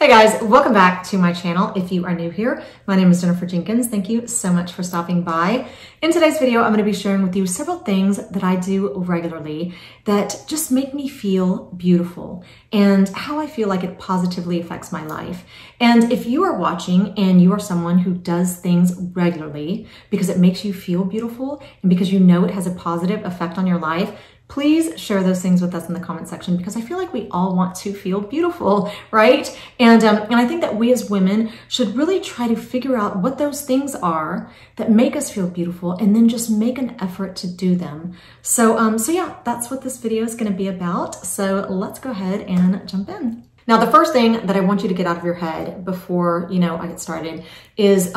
Hey guys, welcome back to my channel. If you are new here, my name is Jenifer Jenkins. Thank you so much for stopping by. In today's video, I'm going to be sharing with you several things that I do regularly that just make me feel beautiful and how I feel like it positively affects my life. And if you are watching and you are someone who does things regularly because it makes you feel beautiful and because you know it has a positive effect on your life, please share those things with us in the comment section because I feel like we all want to feel beautiful, right? And I think that we as women should really try to figure out what those things are that make us feel beautiful and then just make an effort to do them. So yeah, that's what this video is going to be about. So let's go ahead and jump in. Now, the first thing that I want you to get out of your head before, I get started is,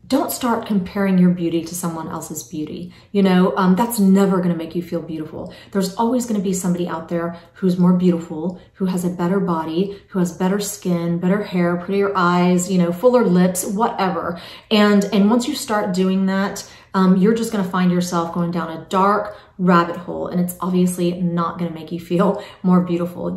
don't start comparing your beauty to someone else's beauty. That's never going to make you feel beautiful. There's always going to be somebody out there who's more beautiful, who has a better body, who has better skin, better hair, prettier eyes, fuller lips, whatever. And once you start doing that, you're just going to find yourself going down a dark rabbit hole, and it's obviously not going to make you feel more beautiful.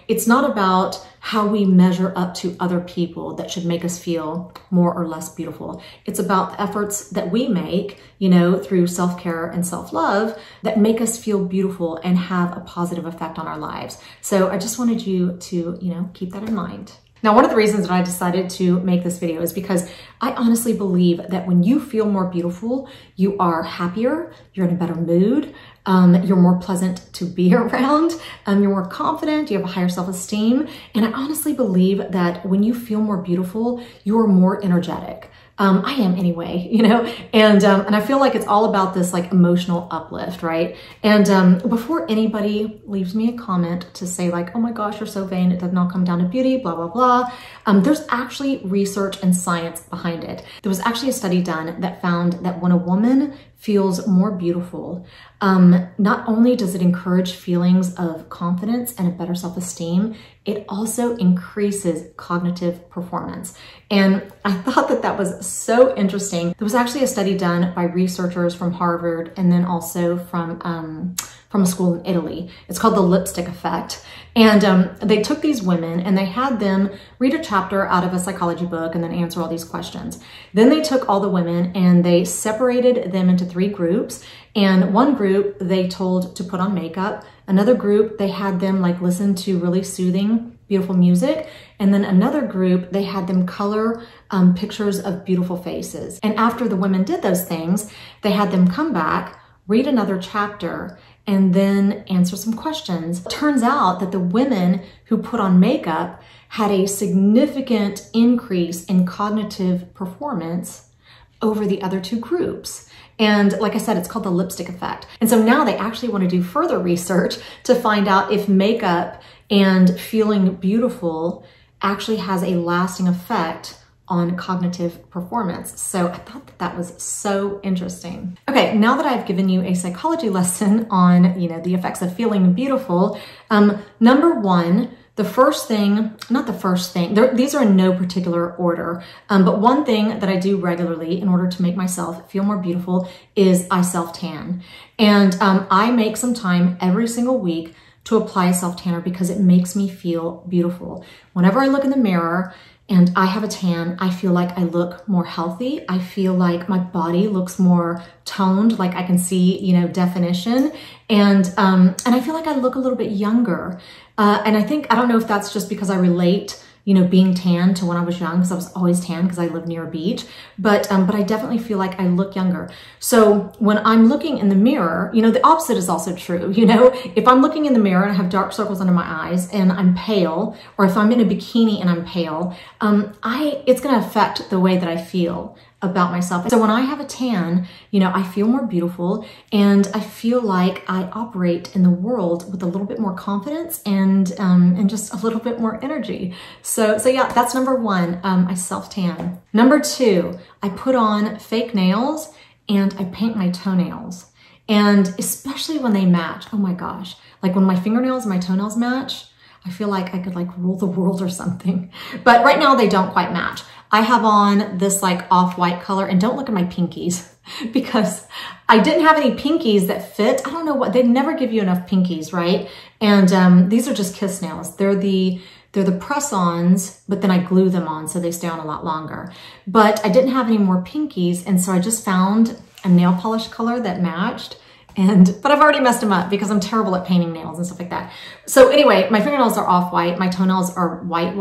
It's not about how we measure up to other people that should make us feel more or less beautiful. It's about the efforts that we make, through self-care and self-love that make us feel beautiful and have a positive effect on our lives. So I just wanted you to, keep that in mind. Now, one of the reasons that I decided to make this video is because I honestly believe that when you feel more beautiful, you are happier, you're in a better mood, you're more pleasant to be around, you're more confident, you have a higher self-esteem. And I honestly believe that when you feel more beautiful, you're more energetic. I am anyway, and I feel like it's all about this like emotional uplift, right? And before anybody leaves me a comment to say like, oh my gosh, you're so vain, it does not come down to beauty, blah, blah, blah. There's actually research and science behind it. There was actually a study done that found that when a woman feels more beautiful, not only does it encourage feelings of confidence and a better self-esteem, it also increases cognitive performance. And I thought that that was so interesting. There was actually a study done by researchers from Harvard and then also from a school in Italy. It's called the lipstick effect. And they took these women and they had them read a chapter out of a psychology book and then answer all these questions. Then they took all the women and they separated them into 3 groups. And one group they told to put on makeup. Another group, they had them like listen to really soothing, beautiful music. And then another group, they had them color pictures of beautiful faces. And after the women did those things, they had them come back, read another chapter, and then answer some questions. It turns out that the women who put on makeup had a significant increase in cognitive performance over the other 2 groups. And like I said, it's called the lipstick effect. And so now they actually want to do further research to find out if makeup and feeling beautiful actually has a lasting effect on cognitive performance. So I thought that that was so interesting. Okay, now that I've given you a psychology lesson on, the effects of feeling beautiful, number 1, the first thing, not the first thing, these are in no particular order, but one thing that I do regularly in order to make myself feel more beautiful is I self-tan. And I make some time every single week to apply a self-tanner because it makes me feel beautiful. Whenever I look in the mirror and I have a tan, I feel like I look more healthy. I feel like my body looks more toned, like I can see, definition. And I feel like I look a little bit younger. And I don't know if that's just because I relate, being tan to when I was young, because I was always tan because I live near a beach, but I definitely feel like I look younger. So when I'm looking in the mirror, the opposite is also true. If I'm looking in the mirror and I have dark circles under my eyes and I'm pale, or if I'm in a bikini and I'm pale, it's going to affect the way that I feel about myself. So when I have a tan, I feel more beautiful and I feel like I operate in the world with a little bit more confidence and just a little bit more energy. So yeah, that's number 1. I self-tan. Number 2, I put on fake nails and I paint my toenails. And especially when they match, oh my gosh, like when my fingernails and my toenails match, I feel like I could like rule the world or something. But right now they don't quite match. I have on this like off-white color, and don't look at my pinkies because I didn't have any pinkies that fit. I don't know what, they never give you enough pinkies, right? And these are just kiss nails. They're the They're the press-ons, but then I glue them on so they stay on a lot longer. But I didn't have any more pinkies, and so I just found a nail polish color that matched. But I've already messed them up because I'm terrible at painting nails and stuff like that. So anyway, my fingernails are off-white. My toenails are white.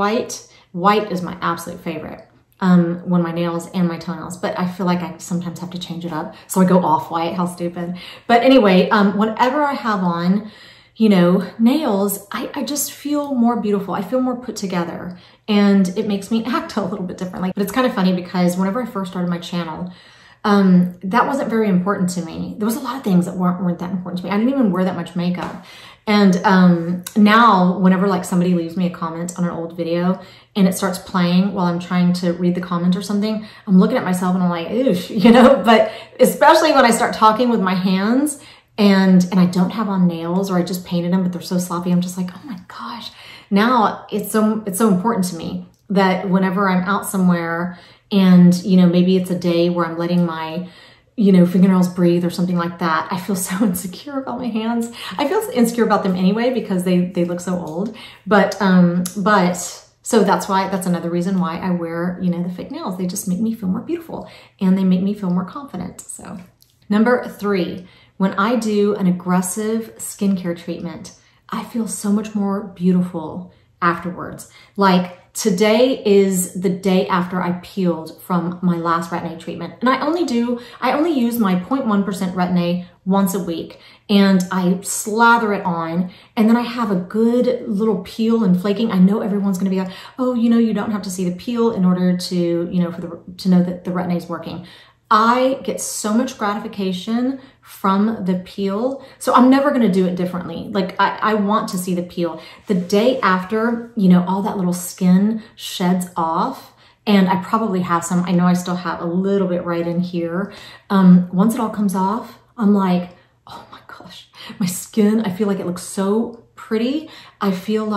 White is my absolute favorite when my nails and my toenails, but I feel like I sometimes have to change it up. So I go off-white, how stupid. But anyway, whenever I have on, you know, nails, I just feel more beautiful. I feel more put together, and it makes me act a little bit differently. But it's kind of funny because whenever I first started my channel, that wasn't very important to me. There was a lot of things that weren't that important to me. I didn't even wear that much makeup. And now whenever like somebody leaves me a comment on an old video and it starts playing while I'm trying to read the comment or something, I'm looking at myself and I'm like, oof, you know, but especially when I start talking with my hands and I don't have on nails, or I just painted them, but they're so sloppy, I'm just like, oh my gosh. Now it's so important to me that whenever I'm out somewhere and, you know, maybe it's a day where I'm letting my, you know, fingernails breathe or something like that, I feel so insecure about my hands. I feel insecure about them anyway because they look so old. But so that's another reason why I wear, you know, the fake nails. They just make me feel more beautiful and they make me feel more confident. So number 3, when I do an aggressive skincare treatment, I feel so much more beautiful afterwards. Like, today is the day after I peeled from my last Retin-A treatment. And I only use my 0.1% Retin-A once a week, and I slather it on, and then I have a good little peel and flaking. I know everyone's gonna be like, oh, you know, you don't have to see the peel in order to, you know, to know that the Retin-A is working. I get so much gratification from the peel. So I'm never going to do it differently. Like I want to see the peel. The day after, you know, all that little skin sheds off, and I probably have some, I know I still have a little bit right in here. Once it all comes off, I'm like, oh my gosh, my skin, I feel like it looks so pretty. I feel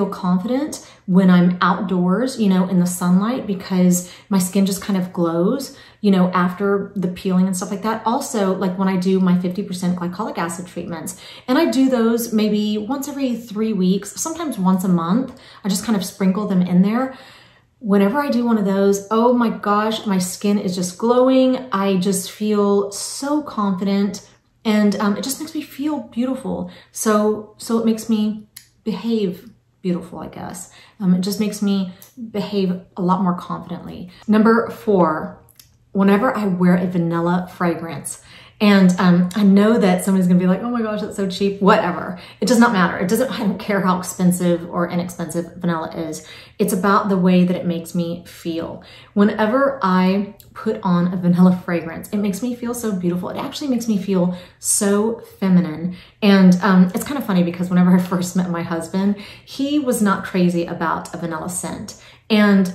confident when I'm outdoors, you know, in the sunlight, because my skin just kind of glows, you know, after the peeling and stuff like that. Also, like when I do my 50% glycolic acid treatments, and I do those maybe once every 3 weeks, sometimes once a month. I just kind of sprinkle them in there. Whenever I do one of those, oh my gosh, my skin is just glowing. I just feel so confident, and it just makes me feel beautiful. So it makes me behave beautiful, I guess. It just makes me behave a lot more confidently. Number 4, whenever I wear a vanilla fragrance, and I know that somebody's gonna be like, oh my gosh, that's so cheap, whatever. It does not matter. I don't care how expensive or inexpensive vanilla is. It's about the way that it makes me feel. Whenever I put on a vanilla fragrance, it makes me feel so beautiful. It actually makes me feel so feminine. And it's kind of funny because whenever I first met my husband, he was not crazy about a vanilla scent. And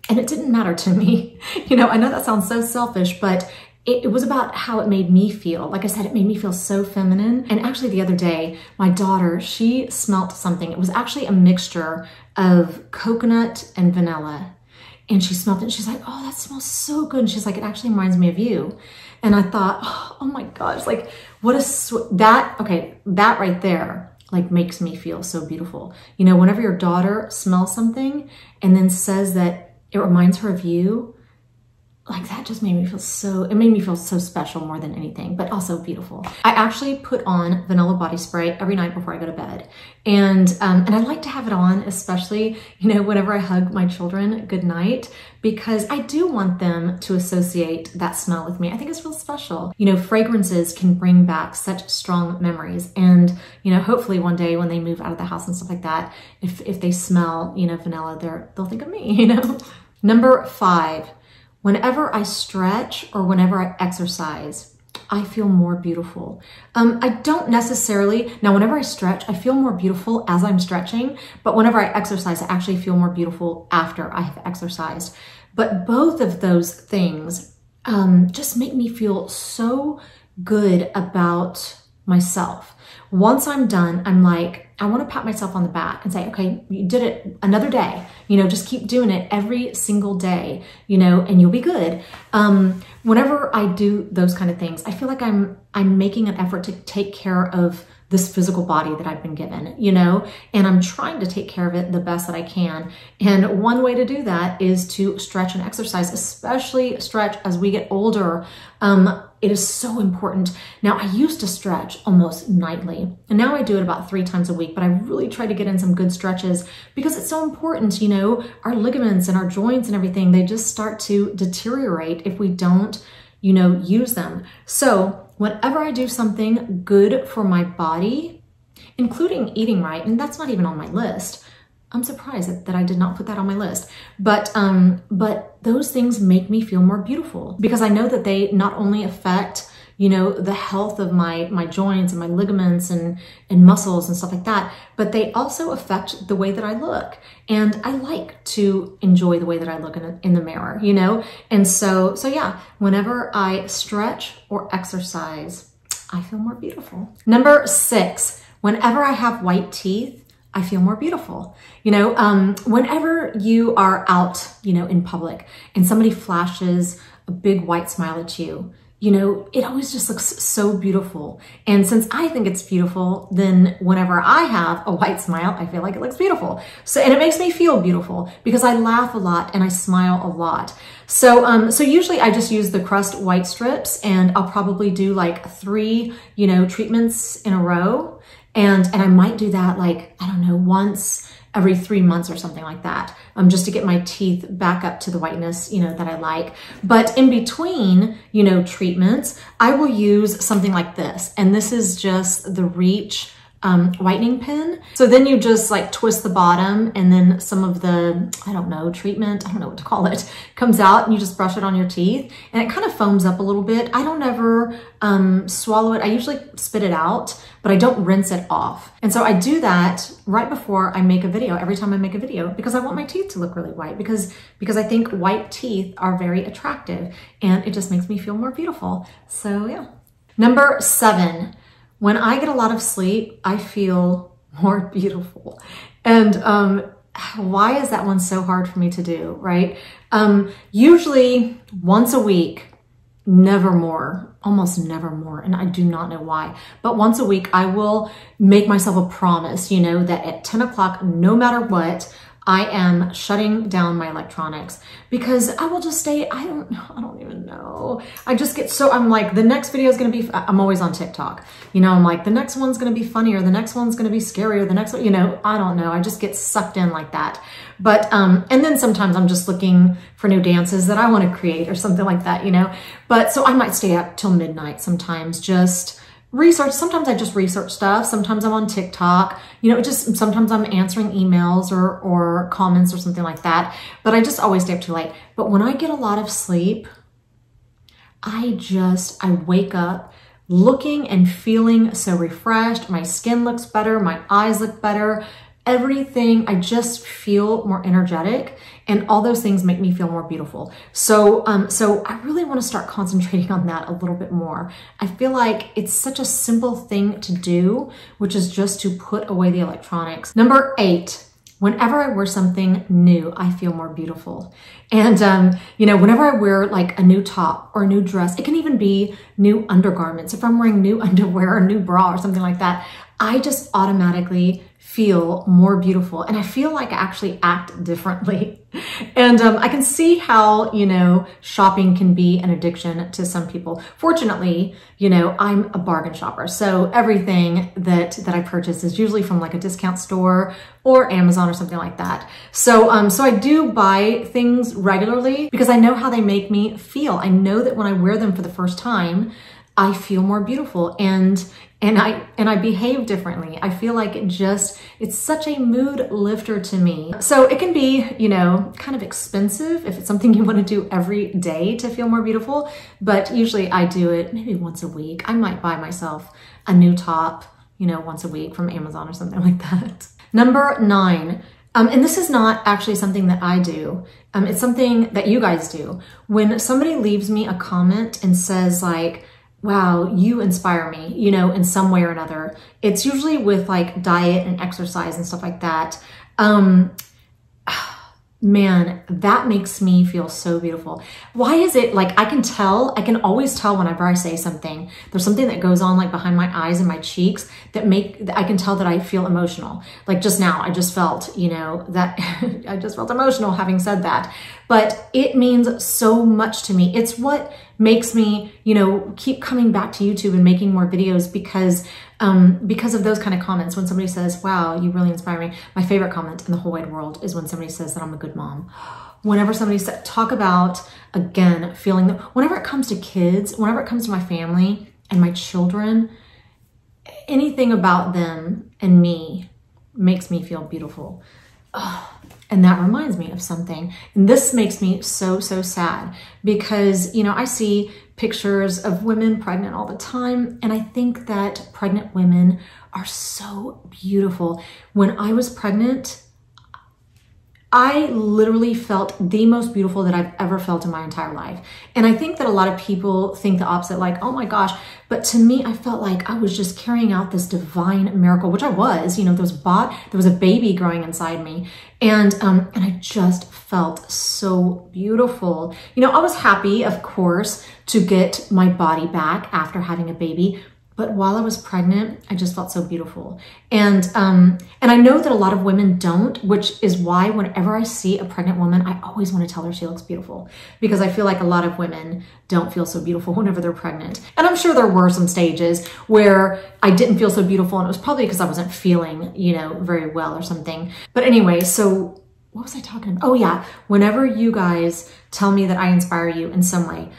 it didn't matter to me. You know, I know that sounds so selfish, but it was about how it made me feel. Like I said, it made me feel so feminine. And actually the other day, my daughter, she smelt something. It was actually a mixture of coconut and vanilla. And she smelled it and she's like, oh, that smells so good. And she's like, it actually reminds me of you. And I thought, oh my gosh, like what that right there, like makes me feel so beautiful. You know, whenever your daughter smells something and then says that it reminds her of you, like that just made me feel it made me feel so special more than anything, but also beautiful. I actually put on vanilla body spray every night before I go to bed. And I like to have it on, especially, you know, whenever I hug my children goodnight, because I do want them to associate that smell with me. I think it's real special. You know, fragrances can bring back such strong memories. And, you know, hopefully one day when they move out of the house and stuff like that, if they smell, you know, vanilla, they'll think of me, you know? Number 5. Whenever I stretch or whenever I exercise, I feel more beautiful. I don't necessarily, now whenever I stretch, I feel more beautiful as I'm stretching, but whenever I exercise, I actually feel more beautiful after I have exercised. But both of those things just make me feel so good about myself. Once I'm done, I'm like, I want to pat myself on the back and say, okay, you did it another day, you know, just keep doing it every single day, you know, and you'll be good. Whenever I do those kind of things, I feel like I'm making an effort to take care of this physical body that I've been given, you know, and I'm trying to take care of it the best that I can. And one way to do that is to stretch and exercise, especially stretch as we get older. It is so important. Now, I used to stretch almost nightly, and now I do it about 3 times a week, but I really try to get in some good stretches because it's so important, you know, our ligaments and our joints and everything, they just start to deteriorate if we don't, you know, use them. So whenever I do something good for my body, including eating right, and that's not even on my list, I'm surprised that I did not put that on my list. But those things make me feel more beautiful because I know that they not only affect, you know, the health of my joints and my ligaments and muscles and stuff like that, but they also affect the way that I look. And I like to enjoy the way that I look in the mirror, you know? And so yeah, whenever I stretch or exercise, I feel more beautiful. Number 6, whenever I have white teeth, I feel more beautiful. You know, whenever you are out, you know, in public and somebody flashes a big white smile at you, you know, it always just looks so beautiful. And since I think it's beautiful, then whenever I have a white smile, I feel like it looks beautiful. So, and it makes me feel beautiful because I laugh a lot and I smile a lot. So, so usually I just use the Crust White Strips, and I'll probably do like 3, you know, treatments in a row. And I might do that like, I don't know, once every 3 months or something like that, just to get my teeth back up to the whiteness, you know, that I like. But in between, you know, treatments, I will use something like this. And this is just the Reach whitening pen. So then you just like twist the bottom, and then some of the, I don't know, treatment, I don't know what to call it, comes out, and you just brush it on your teeth, and it kind of foams up a little bit. I don't ever swallow it. I usually spit it out, but I don't rinse it off. And so I do that right before I make a video, every time I make a video, because I want my teeth to look really white, because I think white teeth are very attractive, and it just makes me feel more beautiful. So yeah. Number 7, when I get a lot of sleep, I feel more beautiful. And why is that one so hard for me to do, right? Usually once a week, never more, almost never more, and I do not know why. But once a week, I will make myself a promise, you know, that at 10 o'clock, no matter what, I am shutting down my electronics, because I will just stay, I don't even know. I just get so, I'm like, the next video is going to be, I'm always on TikTok. You know, I'm like, the next one's going to be funnier. The next one's going to be scarier. The next one, you know, I don't know. I just get sucked in like that. But, and then sometimes I'm just looking for new dances that I want to create or something like that, you know. But so I might stay up till midnight sometimes, just research. Sometimes I just research stuff. Sometimes I'm on TikTok, you know, just sometimes I'm answering emails or comments or something like that. But I just always stay up too late. But when I get a lot of sleep, I wake up looking and feeling so refreshed. My skin looks better. My eyes look better. Everything, I just feel more energetic, and all those things make me feel more beautiful. So, so I really want to start concentrating on that a little bit more. I feel like it's such a simple thing to do, which is just to put away the electronics. Number 8, whenever I wear something new, I feel more beautiful. And, you know, whenever I wear like a new top or a new dress, it can even be new undergarments. If I'm wearing new underwear or new bra or something like that, I just automatically feel more beautiful, and I feel like I actually act differently. And I can see how, you know, shopping can be an addiction to some people. Fortunately, you know, I'm a bargain shopper, so everything that I purchase is usually from like a discount store or Amazon or something like that. So so I do buy things regularly because I know how they make me feel. I know that when I wear them for the first time, I feel more beautiful, and I behave differently. I feel like it's such a mood lifter to me. So it can be, you know, kind of expensive if it's something you want to do every day to feel more beautiful, but usually I do it maybe once a week. I might buy myself a new top, you know, once a week from Amazon or something like that. Number 9, and this is not actually something that I do. It's something that you guys do. When somebody leaves me a comment and says like, wow, you inspire me, you know, in some way or another. It's usually with like diet and exercise and stuff like that. man, that makes me feel so beautiful. Why is it like I can always tell whenever I say something, there's something that goes on like behind my eyes and my cheeks that I can tell that I feel emotional. Like just now, I just felt, you know, that I just felt emotional having said that, but it means so much to me. It's what makes me, you know, keep coming back to YouTube and making more videos because of those kind of comments. When somebody says, wow, you really inspire me. My favorite comment in the whole wide world is when somebody says that I'm a good mom. Whenever somebody says, talk about, again, feeling that, whenever it comes to kids, whenever it comes to my family and my children, anything about them and me makes me feel beautiful. Oh, and that reminds me of something. And this makes me so, so sad because, you know, I see pictures of women pregnant all the time. And I think that pregnant women are so beautiful. When I was pregnant, I literally felt the most beautiful that I've ever felt in my entire life. And I think that a lot of people think the opposite, like, oh my gosh. But to me, I felt like I was just carrying out this divine miracle, which I was, you know, there was a baby growing inside me. And I just felt so beautiful. You know, I was happy, of course, to get my body back after having a baby. But while I was pregnant, I just felt so beautiful. And I know that a lot of women don't, which is why whenever I see a pregnant woman, I always want to tell her she looks beautiful because I feel like a lot of women don't feel so beautiful whenever they're pregnant. And I'm sure there were some stages where I didn't feel so beautiful and it was probably because I wasn't feeling, you know, very well or something. But anyway, so what was I talking about? Oh yeah, whenever you guys tell me that I inspire you in some way,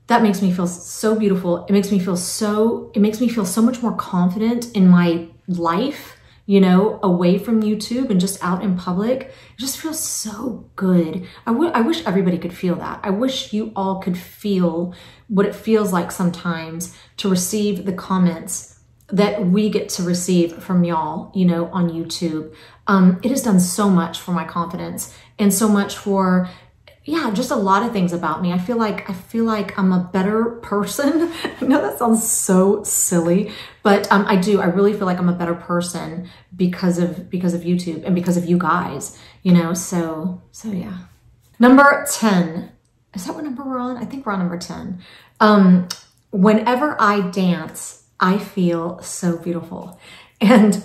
that makes me feel so beautiful. It makes me feel so much more confident in my life, you know, away from YouTube and just out in public. It just feels so good. I wish everybody could feel that. I wish you all could feel what it feels like sometimes to receive the comments that we get to receive from y'all, you know, on YouTube. It has done so much for my confidence and so much for, yeah, just a lot of things about me. I feel like I'm a better person. I know that sounds so silly, but I really feel like I'm a better person because of YouTube and because of you guys, you know, so yeah. Number 10, is that what number we're on? I think we're on number 10. Whenever I dance, I feel so beautiful. And,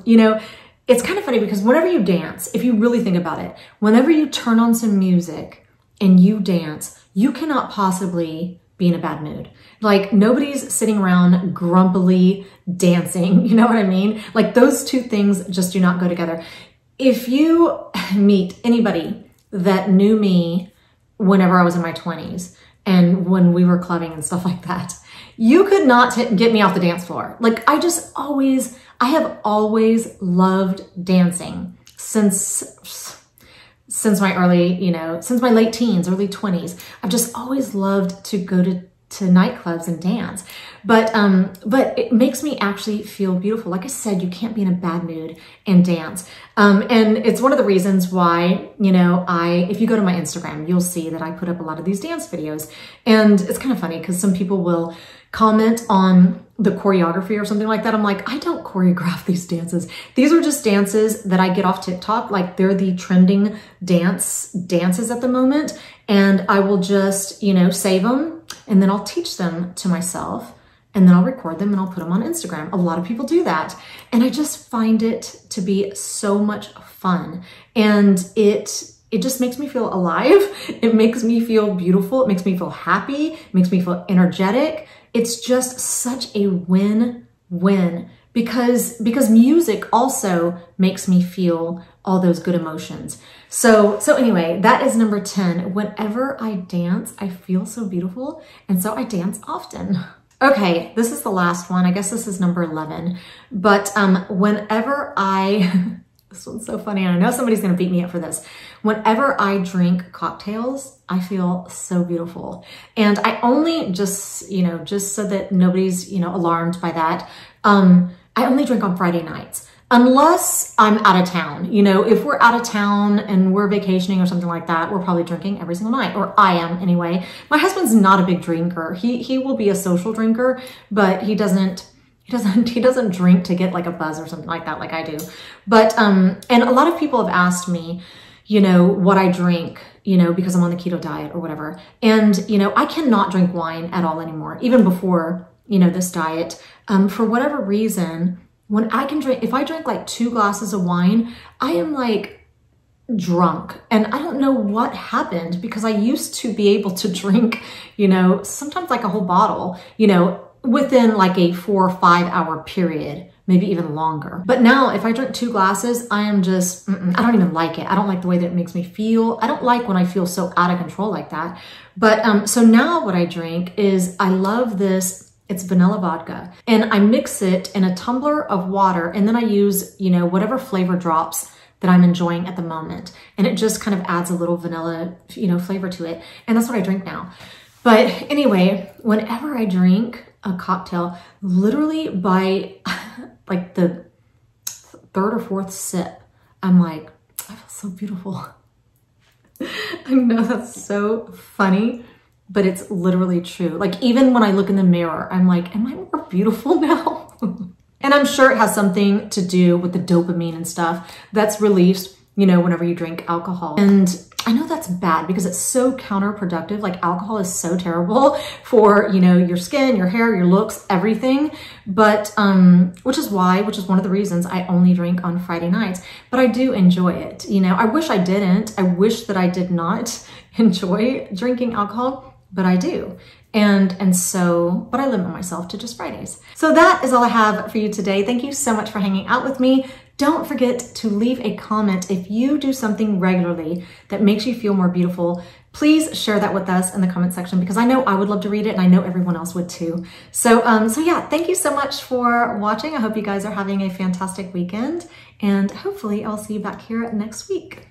you know, it's kind of funny because whenever you dance, if you really think about it, whenever you turn on some music and you dance, you cannot possibly be in a bad mood. Like nobody's sitting around grumpily dancing, you know what I mean? Like those two things just do not go together. If you meet anybody that knew me whenever I was in my 20s and when we were clubbing and stuff like that, you could not get me off the dance floor. Like I have always loved dancing since my early, you know, since my late teens, early 20s. I've just always loved to go to nightclubs and dance. But it makes me actually feel beautiful. Like I said, you can't be in a bad mood and dance. And it's one of the reasons why, you know, if you go to my Instagram, you'll see that I put up a lot of these dance videos. And it's kind of funny because some people will comment on the choreography or something like that. I'm like, I don't choreograph these dances. These are just dances that I get off TikTok. Like they're the trending dances at the moment. And I will just, you know, save them and then I'll teach them to myself and then I'll record them and I'll put them on Instagram. A lot of people do that. And I just find it to be so much fun. And it just makes me feel alive. It makes me feel beautiful. It makes me feel happy. It makes me feel energetic. It's just such a win-win because music also makes me feel all those good emotions. So anyway, that is number 10. Whenever I dance, I feel so beautiful. And so I dance often. Okay, this is the last one. I guess this is number 11. But whenever this one's so funny, and I know somebody's gonna beat me up for this. Whenever I drink cocktails, I feel so beautiful. And I only just so that nobody's, you know, alarmed by that, I only drink on Friday nights. Unless I'm out of town. You know, if we're out of town and we're vacationing or something like that, we're probably drinking every single night, or I am anyway. My husband's not a big drinker. He will be a social drinker, but he doesn't drink to get like a buzz or something like that like I do. But and a lot of people have asked me, you know, what I drink, you know, because I'm on the keto diet or whatever. And, you know, I cannot drink wine at all anymore, even before, you know, this diet. For whatever reason, when I can drink, if I drink like 2 glasses of wine, I am like drunk. And I don't know what happened, because I used to be able to drink, you know, sometimes like a whole bottle, you know, within like a 4 or 5 hour period, maybe even longer. But now if I drink 2 glasses, I am just, I don't even like it. I don't like the way that it makes me feel. I don't like when I feel so out of control like that. But so now what I drink is, I love this, it's vanilla vodka, and I mix it in a tumbler of water, and then I use, you know, whatever flavor drops that I'm enjoying at the moment. And it just kind of adds a little vanilla, you know, flavor to it. And that's what I drink now. But anyway, whenever I drink a cocktail, literally by like the 3rd or 4th sip, I'm like, I feel so beautiful. I know that's so funny, but it's literally true. Like, even when I look in the mirror, I'm like, am I more beautiful now? And I'm sure it has something to do with the dopamine and stuff that's released, you know, whenever you drink alcohol. And I know that's bad because it's so counterproductive. Like, alcohol is so terrible for, you know, your skin, your hair, your looks, everything. But, which is one of the reasons I only drink on Friday nights, but I do enjoy it. You know, I wish I didn't. I wish that I did not enjoy drinking alcohol, but I do. But I limit myself to just Fridays. So that is all I have for you today. Thank you so much for hanging out with me. Don't forget to leave a comment if you do something regularly that makes you feel more beautiful. Please share that with us in the comment section, because I know I would love to read it, and I know everyone else would too. So yeah, thank you so much for watching. I hope you guys are having a fantastic weekend, and hopefully I'll see you back here next week.